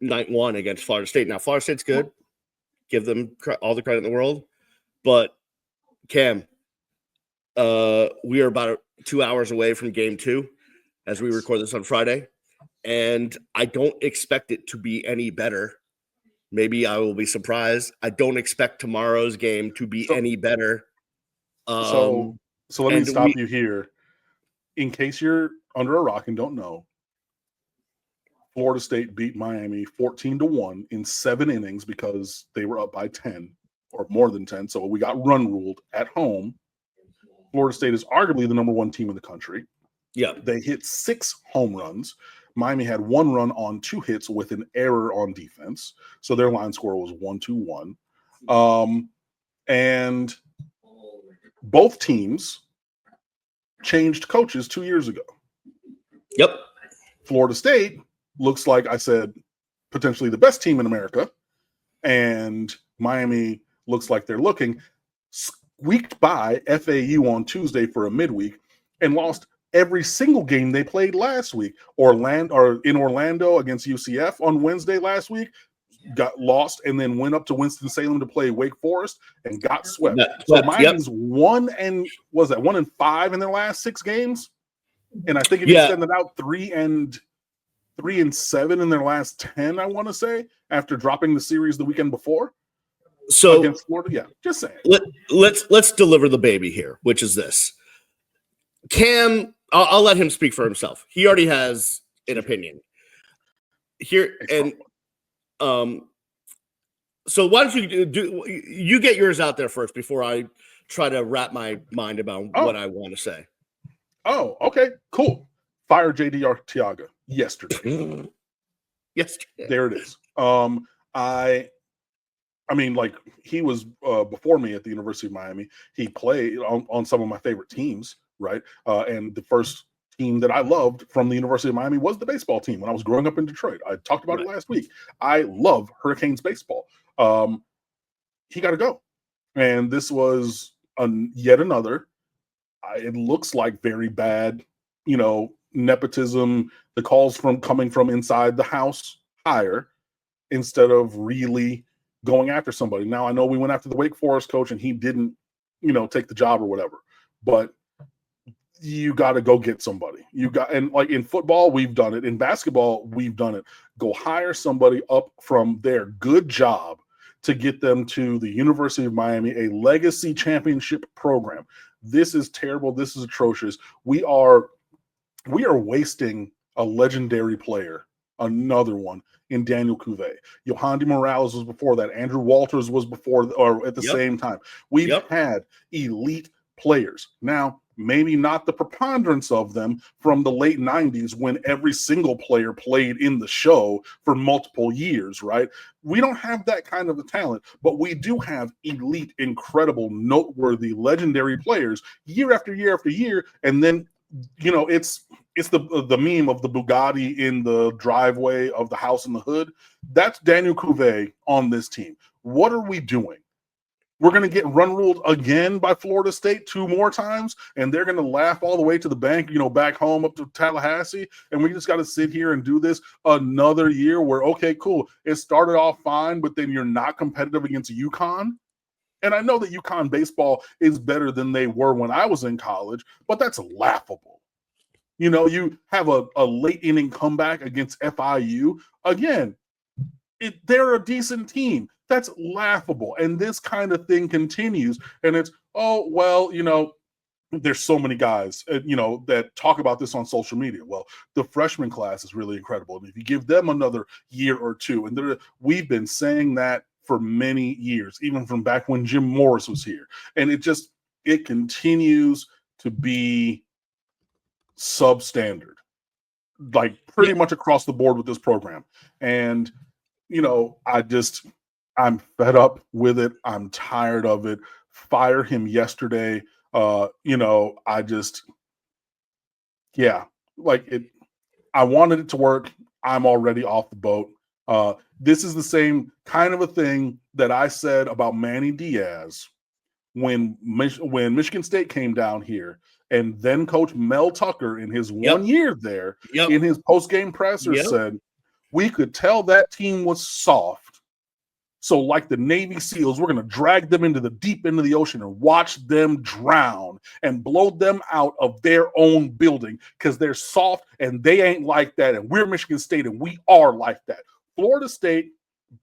night 1 against Florida State. Now Florida State's good. Give them all the credit in the world. But Cam, we are about 2 hours away from game 2 as we record this on Friday. And I don't expect it to be any better. Maybe I will be surprised. I don't expect tomorrow's game to be any better. So let me stop you here. In case you're under a rock and don't know, Florida State beat Miami 14-1 in 7 innings because they were up by 10 or more than 10. So we got run ruled at home. Florida State is arguably the number 1 team in the country. Yeah. They hit 6 home runs. Miami had 1 run on 2 hits with an error on defense. So their line score was 1-1. And both teams changed coaches 2 years ago. Yep. Florida State looks like, I said, potentially the best team in America. And Miami looks like they're looking. Squeaked by FAU on Tuesday for a midweek and lost every single game they played last week. In Orlando against UCF on Wednesday last week, got lost and then went up to Winston-Salem to play Wake Forest and got swept. So Miami's 1-5 in their last 6 games. And I think it extended out 3-7 in their last 10, I want to say, after dropping the series the weekend before. So against Florida, yeah, just saying. Let's deliver the baby here, which is this. Cam, I'll let him speak for himself. He already has an opinion here, and so why don't you get yours out there first before I try to wrap my mind about what I want to say. Oh, okay, cool. Fire JD Arteaga yesterday. There it is. I mean, like, he was before me at the University of Miami. He played on some of my favorite teams, right? And the first team that I loved from the University of Miami was the baseball team when I was growing up in Detroit. I talked about it last week. I love Hurricanes baseball. He got to go. And this was yet another, it looks like very bad, nepotism, the calls coming from inside the house hire instead of really going after somebody. Now, I know we went after the Wake Forest coach and he didn't, take the job or whatever, but you got to go get somebody. And like in football, we've done it. In basketball, we've done it. Go hire somebody up from their good job to get them to the University of Miami, a legacy championship program. This is terrible. This is atrocious. We are wasting a legendary player, another one, in Daniel Cuvée. Yohandy Morales was before that. Andrew Walters was before or at the same time. We've had elite players. Now, maybe not the preponderance of them from the late 90s when every single player played in the show for multiple years, right? We don't have that kind of a talent, but we do have elite, incredible, noteworthy, legendary players year after year after year. And then, it's the meme of the Bugatti in the driveway of the house in the hood. That's Daniel Cuvée on this team. What are we doing? We're going to get run ruled again by Florida State 2 more times, and they're going to laugh all the way to the bank, back home up to Tallahassee, and we just got to sit here and do this another year where, okay, cool, it started off fine, but then you're not competitive against UConn. And I know that UConn baseball is better than they were when I was in college, but that's laughable. You have a late inning comeback against FIU. Again, they're a decent team. That's laughable. And this kind of thing continues. And it's, there's so many guys, that talk about this on social media. Well, the freshman class is really incredible. And if you give them another year or two, and we've been saying that for many years, even from back when Jim Morris was here. And it continues to be substandard, like pretty much across the board with this program. And, I'm fed up with it. I'm tired of it. Fire him yesterday. I wanted it to work. I'm already off the boat. This is the same kind of a thing that I said about Manny Diaz when Michigan State came down here, and then Coach Mel Tucker in his 1 year there in his post-game presser said, we could tell that team was soft. So like the Navy SEALs, we're going to drag them into the deep end of the ocean and watch them drown and blow them out of their own building because they're soft and they ain't like that. And we're Michigan State and we are like that. Florida State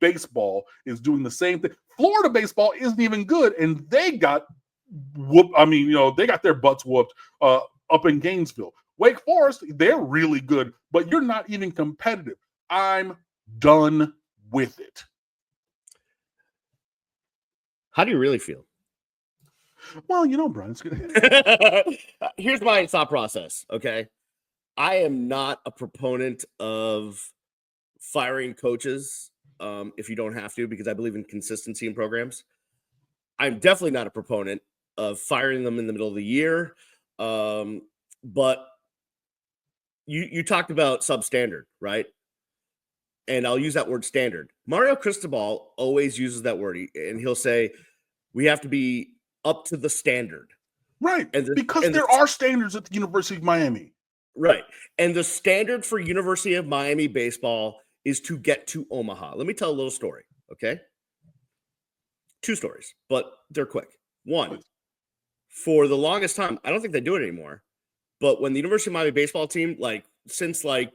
baseball is doing the same thing. Florida baseball isn't even good, and they got whooped. I mean, they got their butts whooped up in Gainesville. Wake Forest, they're really good, but you're not even competitive. I'm done with it. How do you really feel? Well, Brian, it's good. Here's my thought process, okay? I am not a proponent of firing coaches if you don't have to, because I believe in consistency in programs. I'm definitely not a proponent of firing them in the middle of the year. But you talked about substandard, right? And I'll use that word standard. Mario Cristobal always uses that word, and he'll say, we have to be up to the standard. Right, because there are standards at the University of Miami. Right, and the standard for University of Miami baseball is to get to Omaha. Let me tell a little story, okay? 2 stories, but they're quick. One, for the longest time, I don't think they do it anymore, but when the University of Miami baseball team, since the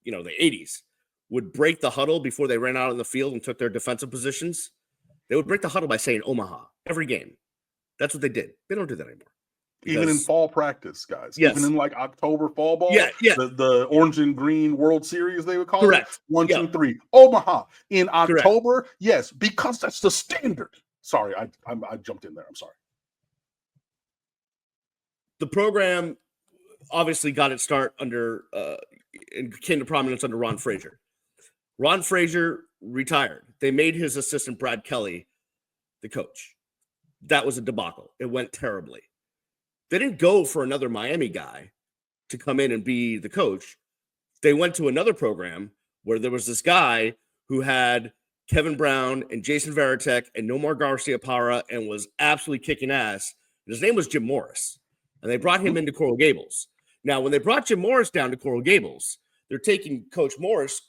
80s, would break the huddle before they ran out on the field and took their defensive positions, they would break the huddle by saying Omaha every game. That's what they did. They don't do that anymore. Even in fall practice, guys. Yes. Even in October fall ball. Yeah. The orange and green World Series, they would call Correct. it. 1, 2, 3. Omaha in October. Correct. Yes, because that's the standard. Sorry, I jumped in there. I'm sorry. The program obviously got its start under and came to prominence under Ron Frazier. Ron Frazier retired. They made his assistant Brad Kelly the coach. That was a debacle. It went terribly. They didn't go for another Miami guy to come in and be the coach. They went to another program where there was this guy who had Kevin Brown and Jason Varitek and Nomar Garcia-Parra and was absolutely kicking ass. His name was Jim Morris, and they brought him into Coral Gables. Now, when they brought Jim Morris down to Coral Gables, they're taking Coach Morris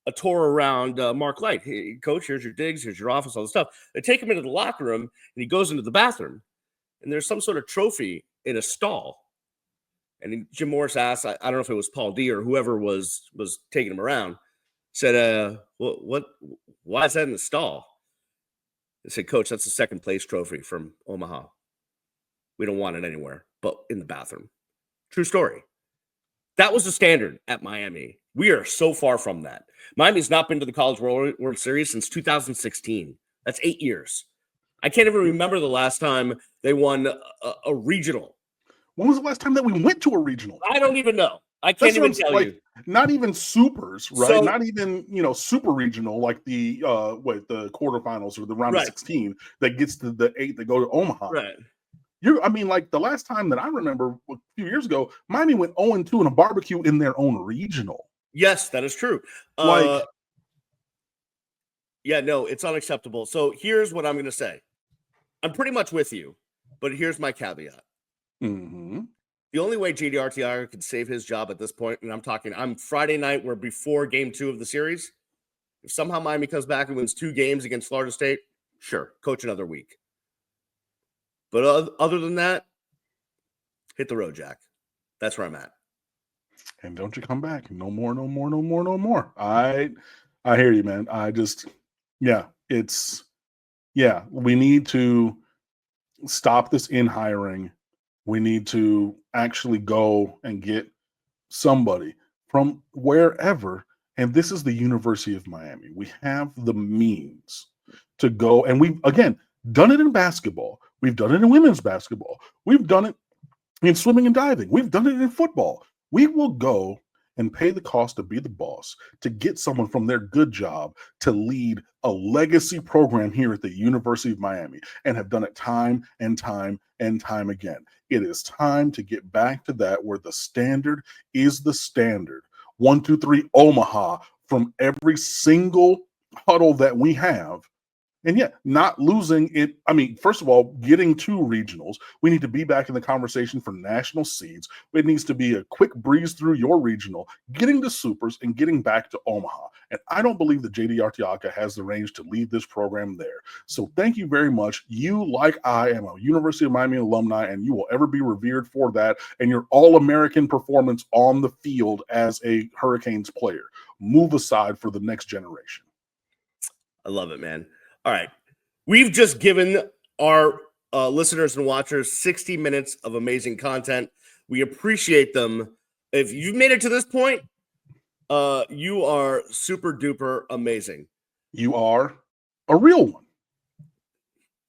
a tour around Mark Light. Hey, Coach, here's your digs, here's your office, all this stuff. They take him into the locker room, and he goes into the bathroom, and there's some sort of trophy in a stall. And Jim Morris asked, I don't know if it was Paul D or whoever was taking him around, said, why is that in the stall? They said, Coach, that's a second place trophy from Omaha. We don't want it anywhere but in the bathroom. True story. That was the standard at Miami. We are so far from that. Miami's not been to the College World Series since 2016. That's 8 years. I can't even remember the last time they won a regional. When was the last time that we went to a regional? I don't even know. I can't even tell you. Not even supers, right? So, not even super regional like the quarterfinals or the round of 16 that gets to the 8 that go to Omaha. Right. The last time that I remember a few years ago, Miami went 0-2 in a barbecue in their own regional. Yes, that is true. It's unacceptable. So here's what I'm going to say. I'm pretty much with you, but here's my caveat. Mm-hmm. The only way JD Arteaga could save his job at this point, and I'm Friday night, we're before game 2 of the series. If somehow Miami comes back and wins 2 games against Florida State, sure, coach another week. But other than that, hit the road, Jack. That's where I'm at. And don't you come back. No more. I hear you, man. We need to stop this in hiring. We need to actually go and get somebody from wherever. And this is the University of Miami. We have the means to go. And we've, again, done it in basketball. We've done it in women's basketball. We've done it in swimming and diving. We've done it in football. We will go and pay the cost to be the boss, to get someone from their good job to lead a legacy program here at the University of Miami, and have done it time and time and time again. It is time to get back to that where the standard is the standard. 1, 2, 3, Omaha from every single huddle that we have. And yet, not losing it. I mean, first of all, getting to regionals, we need to be back in the conversation for national seeds. It needs to be a quick breeze through your regional, getting to supers, and getting back to Omaha. And I don't believe that JD Arteaga has the range to lead this program there. So thank you very much. You, like I, am a University of Miami alumni, and you will ever be revered for that and your All-American performance on the field as a Hurricanes player. Move aside for the next generation. I love it, man. All right. We've just given our listeners and watchers 60 minutes of amazing content. We appreciate them. If you've made it to this point, You are super duper amazing. You are a real one.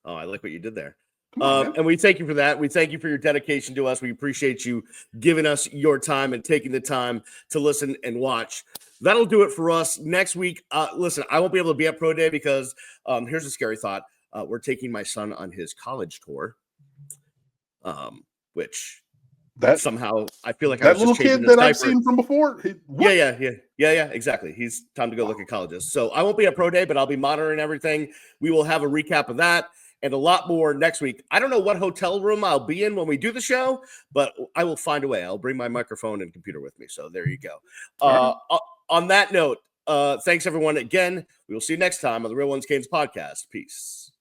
Oh, I like what you did there. Come on, man. And we thank you for that. We thank you for your dedication to us. We appreciate you giving us your time and taking the time to listen and watch. That'll do it for us next week. Listen, I won't be able to be at Pro Day because here's a scary thought. We're taking my son on his college tour, which That somehow I feel like I that was little just changing kid his that I've diaper. seen from before. Yeah, exactly. He's time to go look at colleges. So I won't be at Pro Day, but I'll be monitoring everything. We will have a recap of that and a lot more next week. I don't know what hotel room I'll be in when we do the show, but I will find a way. I'll bring my microphone and computer with me. So there you go. On that note, thanks everyone again. We will see you next time on the Real Ones Games podcast. Peace.